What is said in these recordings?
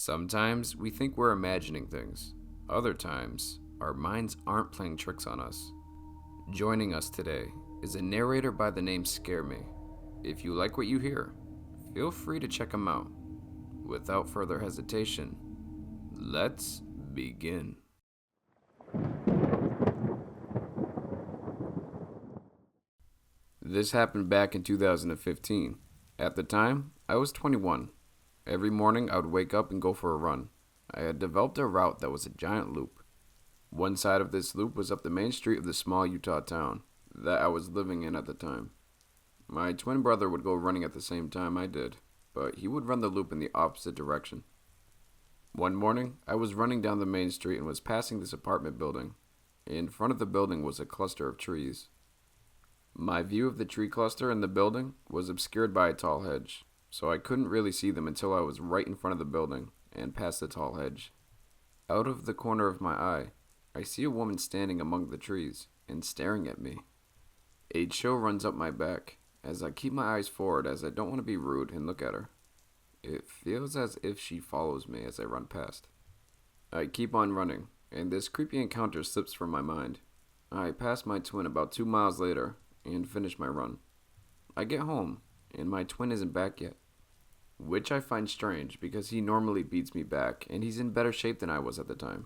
Sometimes we think we're imagining things. Other times, our minds aren't playing tricks on us. Joining us today is a narrator by the name Scare Me. If you like what you hear, feel free to check him out. Without further hesitation, let's begin. This happened back in 2015. At the time, I was 21. Every morning, I would wake up and go for a run. I had developed a route that was a giant loop. One side of this loop was up the main street of the small Utah town that I was living in at the time. My twin brother would go running at the same time I did, but he would run the loop in the opposite direction. One morning, I was running down the main street and was passing this apartment building. In front of the building was a cluster of trees. My view of the tree cluster and the building was obscured by a tall hedge, so I couldn't really see them until I was right in front of the building and past the tall hedge. Out of the corner of my eye, I see a woman standing among the trees and staring at me. A chill runs up my back as I keep my eyes forward as I don't want to be rude and look at her. It feels as if she follows me as I run past. I keep on running, and this creepy encounter slips from my mind. I pass my twin about 2 miles later and finish my run. I get home, and my twin isn't back yet, which I find strange because he normally beats me back and he's in better shape than I was at the time.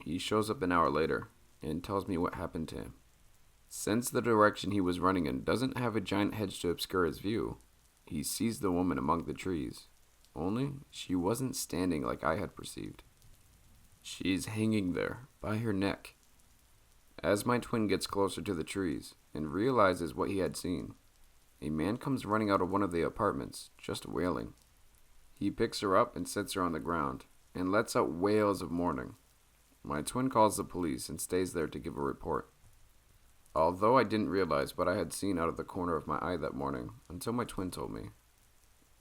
He shows up an hour later and tells me what happened to him. Since the direction he was running in doesn't have a giant hedge to obscure his view, he sees the woman among the trees, only she wasn't standing like I had perceived. She's hanging there by her neck. As my twin gets closer to the trees and realizes what he had seen, a man comes running out of one of the apartments, just wailing. He picks her up and sets her on the ground, and lets out wails of mourning. My twin calls the police and stays there to give a report. Although I didn't realize what I had seen out of the corner of my eye that morning until my twin told me.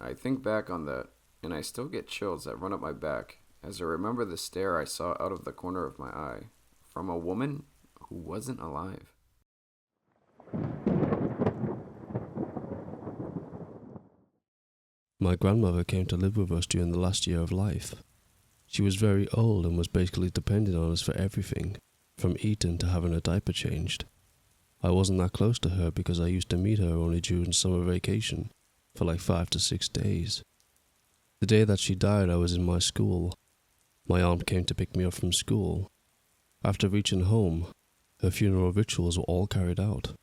I think back on that, and I still get chills that run up my back as I remember the stare I saw out of the corner of my eye from a woman who wasn't alive. My grandmother came to live with us during the last year of life. She was very old and was basically dependent on us for everything, from eating to having a diaper changed. I wasn't that close to her because I used to meet her only during summer vacation for like 5 to 6 days. The day that she died, I was in my school. My aunt came to pick me up from school. After reaching home, her funeral rituals were all carried out,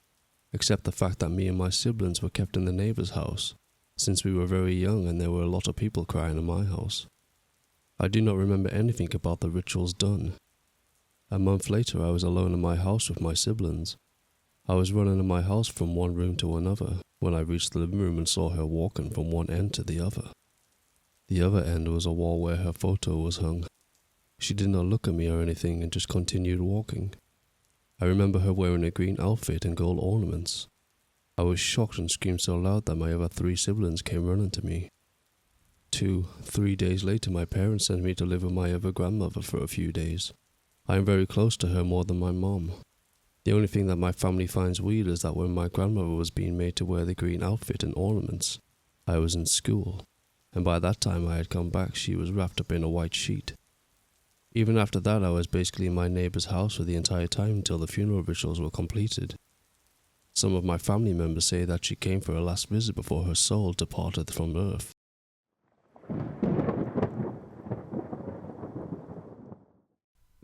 except the fact that me and my siblings were kept in the neighbor's house, since we were very young and there were a lot of people crying in my house. I do not remember anything about the rituals done. A month later, I was alone in my house with my siblings. I was running in my house from one room to another when I reached the living room and saw her walking from one end to the other. The other end was a wall where her photo was hung. She did not look at me or anything and just continued walking. I remember her wearing a green outfit and gold ornaments. I was shocked and screamed so loud that my other 3 siblings came running to me. 2-3 days later, my parents sent me to live with my other grandmother for a few days. I am very close to her, more than my mom. The only thing that my family finds weird is that when my grandmother was being made to wear the green outfit and ornaments, I was in school, and by that time I had come back, she was wrapped up in a white sheet. Even after that, I was basically in my neighbor's house for the entire time until the funeral rituals were completed. Some of my family members say that she came for a last visit before her soul departed from earth.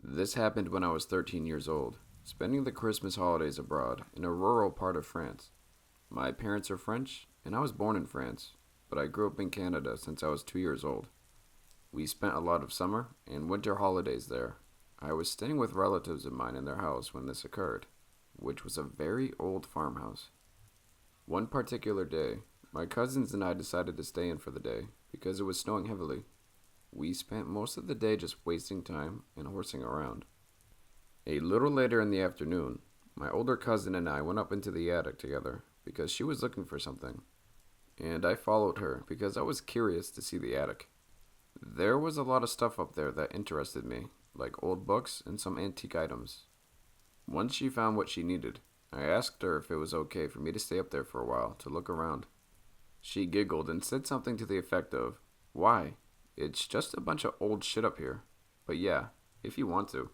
This happened when I was 13 years old, spending the Christmas holidays abroad in a rural part of France. My parents are French, and I was born in France, but I grew up in Canada since I was 2 years old. We spent a lot of summer and winter holidays there. I was staying with relatives of mine in their house when this occurred, which was a very old farmhouse. One particular day, my cousins and I decided to stay in for the day because it was snowing heavily. We spent most of the day just wasting time and horsing around. A little later in the afternoon, my older cousin and I went up into the attic together because she was looking for something, and I followed her because I was curious to see the attic. There was a lot of stuff up there that interested me, like old books and some antique items. Once she found what she needed, I asked her if it was okay for me to stay up there for a while to look around. She giggled and said something to the effect of, "Why? It's just a bunch of old shit up here. But yeah, if you want to.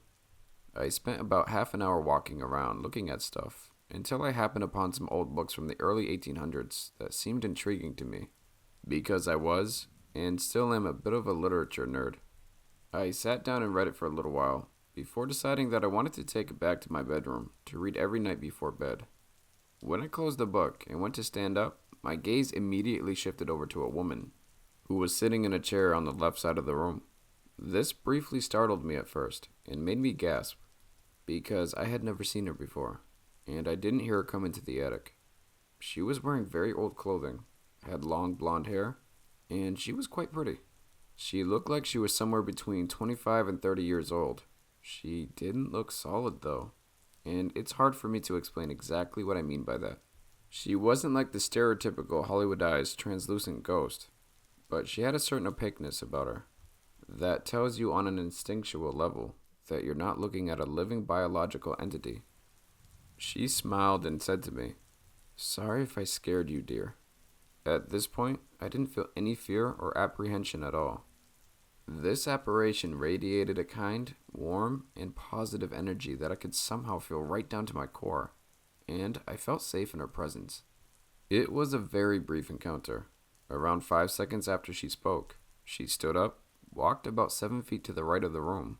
I spent about half an hour walking around looking at stuff until I happened upon some old books from the early 1800s that seemed intriguing to me, because I was, and still am, a bit of a literature nerd. I sat down and read it for a little while, before deciding that I wanted to take it back to my bedroom to read every night before bed. When I closed the book and went to stand up, my gaze immediately shifted over to a woman who was sitting in a chair on the left side of the room. This briefly startled me at first and made me gasp, because I had never seen her before, and I didn't hear her come into the attic. She was wearing very old clothing, had long blonde hair, and she was quite pretty. She looked like she was somewhere between 25 and 30 years old. She didn't look solid though, and it's hard for me to explain exactly what I mean by that. She wasn't like the stereotypical Hollywoodized translucent ghost, but she had a certain opaqueness about her that tells you on an instinctual level that you're not looking at a living biological entity. She smiled and said to me, "Sorry if I scared you, dear." At this point, I didn't feel any fear or apprehension at all. This apparition radiated a kind, warm, and positive energy that I could somehow feel right down to my core, and I felt safe in her presence. It was a very brief encounter. Around 5 seconds after she spoke, she stood up, walked about 7 feet to the right of the room,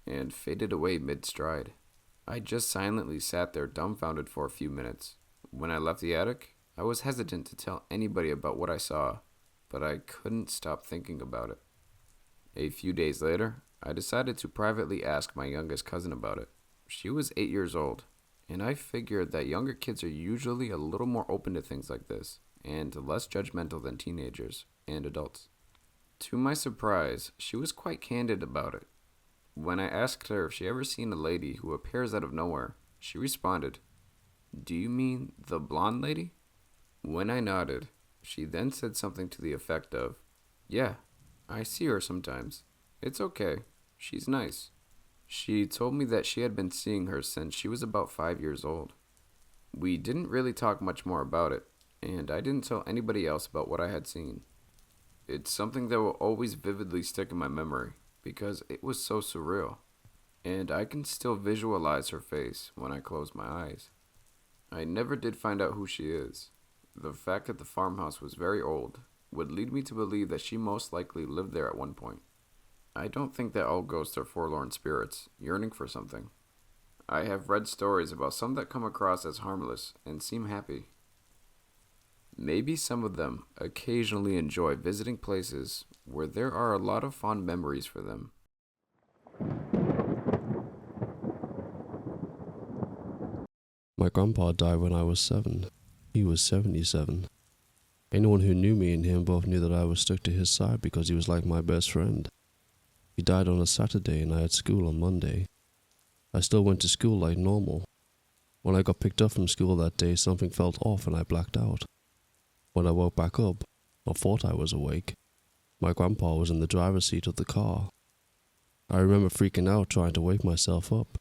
and faded away mid-stride. I just silently sat there dumbfounded for a few minutes. When I left the attic, I was hesitant to tell anybody about what I saw, but I couldn't stop thinking about it. A few days later, I decided to privately ask my youngest cousin about it. She was 8 years old, and I figured that younger kids are usually a little more open to things like this, and less judgmental than teenagers and adults. To my surprise, she was quite candid about it. When I asked her if she ever seen a lady who appears out of nowhere, she responded, "Do you mean the blonde lady?" When I nodded, she then said something to the effect of, "Yeah, I see her sometimes. It's okay. She's nice." She told me that she had been seeing her since she was about 5 years old. We didn't really talk much more about it, and I didn't tell anybody else about what I had seen. It's something that will always vividly stick in my memory, because it was so surreal, and I can still visualize her face when I close my eyes. I never did find out who she is. The fact that the farmhouse was very old would lead me to believe that she most likely lived there at one point. I don't think that all ghosts are forlorn spirits, yearning for something. I have read stories about some that come across as harmless and seem happy. Maybe some of them occasionally enjoy visiting places where there are a lot of fond memories for them. My grandpa died when I was 7. He was 77. Anyone who knew me and him both knew that I was stuck to his side because he was like my best friend. He died on a Saturday and I had school on Monday. I still went to school like normal. When I got picked up from school that day, something felt off and I blacked out. When I woke back up, I thought I was awake. My grandpa was in the driver's seat of the car. I remember freaking out trying to wake myself up,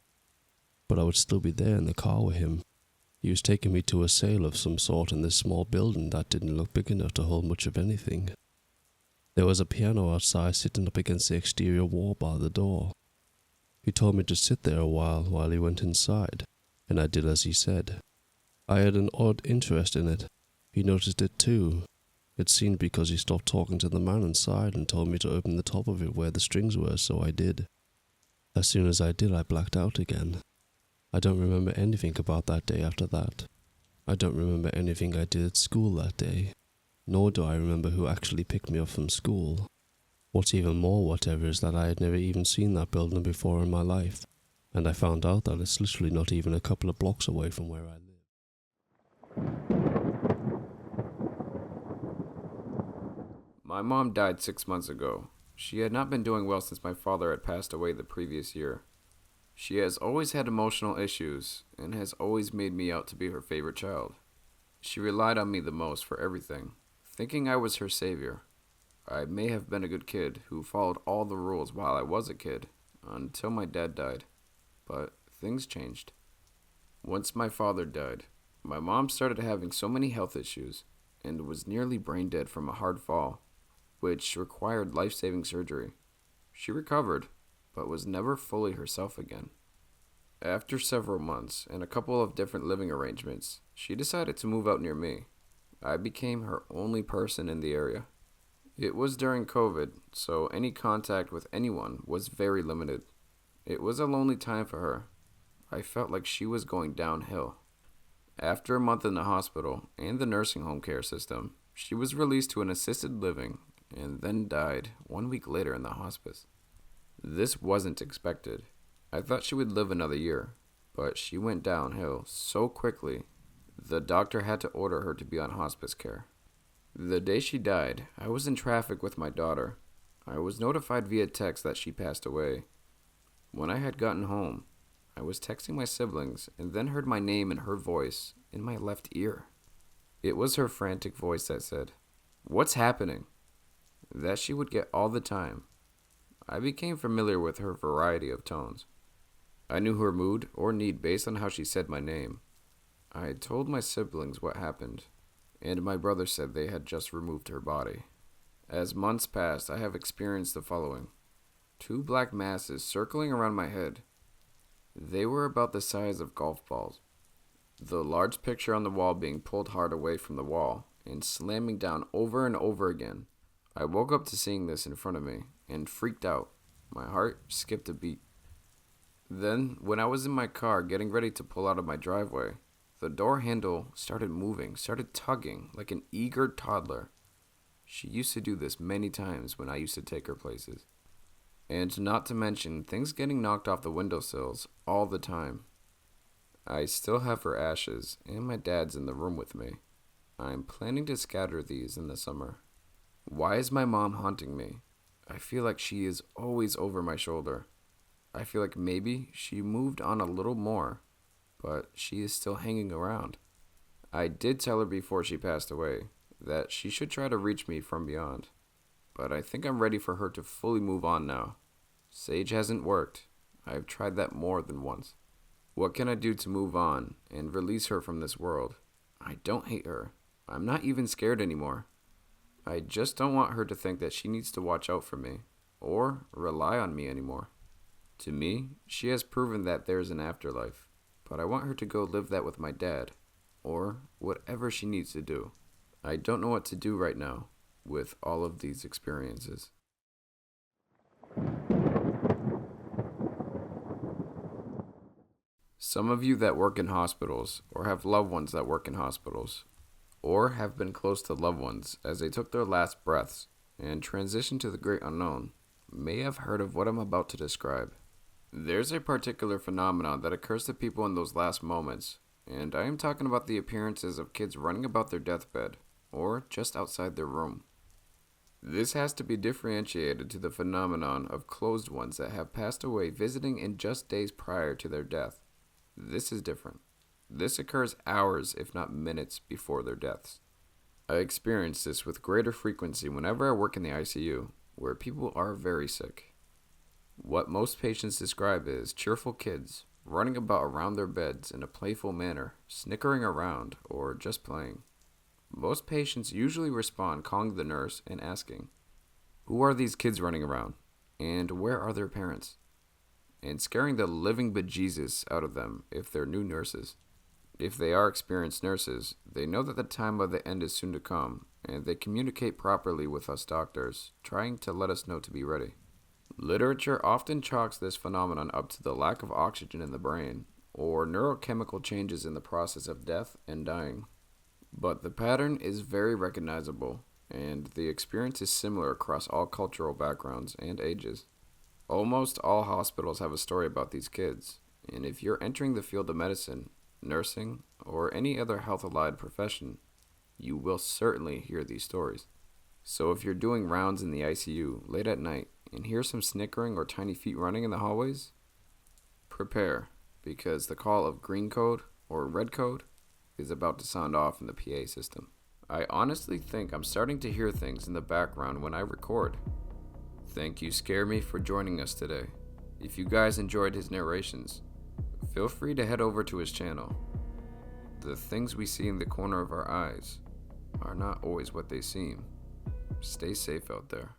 but I would still be there in the car with him. He was taking me to a sale of some sort in this small building that didn't look big enough to hold much of anything. There was a piano outside sitting up against the exterior wall by the door. He told me to sit there a while he went inside, and I did as he said. I had an odd interest in it. He noticed it too. It seemed because he stopped talking to the man inside and told me to open the top of it where the strings were, so I did. As soon as I did, I blacked out again. I don't remember anything about that day after that. I don't remember anything I did at school that day, nor do I remember who actually picked me up from school. What's even more whatever is that I had never even seen that building before in my life, and I found out that it's literally not even a couple of blocks away from where I live. My mom died 6 months ago. She had not been doing well since my father had passed away the previous year. She has always had emotional issues and has always made me out to be her favorite child. She relied on me the most for everything, thinking I was her savior. I may have been a good kid who followed all the rules while I was a kid, until my dad died. But things changed. Once my father died, my mom started having so many health issues and was nearly brain dead from a hard fall. which required life-saving surgery. She recovered, but was never fully herself again. After several months and a couple of different living arrangements, she decided to move out near me. I became her only person in the area. It was during COVID, so any contact with anyone was very limited. It was a lonely time for her. I felt like she was going downhill. After a month in the hospital and the nursing home care system, she was released to an assisted living and then died 1 week later in the hospice. This wasn't expected. I thought she would live another year, but she went downhill so quickly, the doctor had to order her to be on hospice care. The day she died, I was in traffic with my daughter. I was notified via text that she passed away. When I had gotten home, I was texting my siblings and then heard my name and her voice in my left ear. It was her frantic voice that said, "What's happening?" That she would get all the time. I became familiar with her variety of tones. I knew her mood or need based on how she said my name. I told my siblings what happened, and my brother said they had just removed her body. As months passed, I have experienced the following. 2 black masses circling around my head. They were about the size of golf balls. The large picture on the wall being pulled hard away from the wall and slamming down over and over again. I woke up to seeing this in front of me and freaked out. My heart skipped a beat. Then, when I was in my car getting ready to pull out of my driveway, the door handle started moving, started tugging like an eager toddler. She used to do this many times when I used to take her places. And not to mention things getting knocked off the windowsills all the time. I still have her ashes, and my dad's in the room with me. I'm planning to scatter these in the summer. Why is my mom haunting me? I feel like she is always over my shoulder. I feel like maybe she moved on a little more, but she is still hanging around. I did tell her before she passed away that she should try to reach me from beyond, but I think I'm ready for her to fully move on now. Sage hasn't worked. I've tried that more than once. What can I do to move on and release her from this world? I don't hate her. I'm not even scared anymore. I just don't want her to think that she needs to watch out for me or rely on me anymore. To me, she has proven that there's an afterlife, but I want her to go live that with my dad, or whatever she needs to do. I don't know what to do right now with all of these experiences. Some of you that work in hospitals, or have loved ones that work in hospitals, or have been close to loved ones as they took their last breaths and transitioned to the great unknown, may have heard of what I'm about to describe. There's a particular phenomenon that occurs to people in those last moments, and I am talking about the appearances of kids running about their deathbed, or just outside their room. This has to be differentiated to the phenomenon of closed ones that have passed away visiting in just days prior to their death. This is different. This occurs hours, if not minutes, before their deaths. I experience this with greater frequency whenever I work in the ICU, where people are very sick. What most patients describe is cheerful kids running about around their beds in a playful manner, snickering around, or just playing. Most patients usually respond calling the nurse and asking, "Who are these kids running around? And where are their parents?" And scaring the living bejesus out of them if they're new nurses. If they are experienced nurses, they know that the time of the end is soon to come, and they communicate properly with us doctors, trying to let us know to be ready. Literature often chalks this phenomenon up to the lack of oxygen in the brain, or neurochemical changes in the process of death and dying. But the pattern is very recognizable, and the experience is similar across all cultural backgrounds and ages. Almost all hospitals have a story about these kids, and if you're entering the field of medicine, nursing, or any other health-allied profession, you will certainly hear these stories. So if you're doing rounds in the ICU late at night and hear some snickering or tiny feet running in the hallways, prepare, because the call of green code or red code is about to sound off in the PA system. I honestly think I'm starting to hear things in the background when I record. Thank you, Scare Me, for joining us today. If you guys enjoyed his narrations, feel free to head over to his channel. The things we see in the corner of our eyes are not always what they seem, Stay safe out there.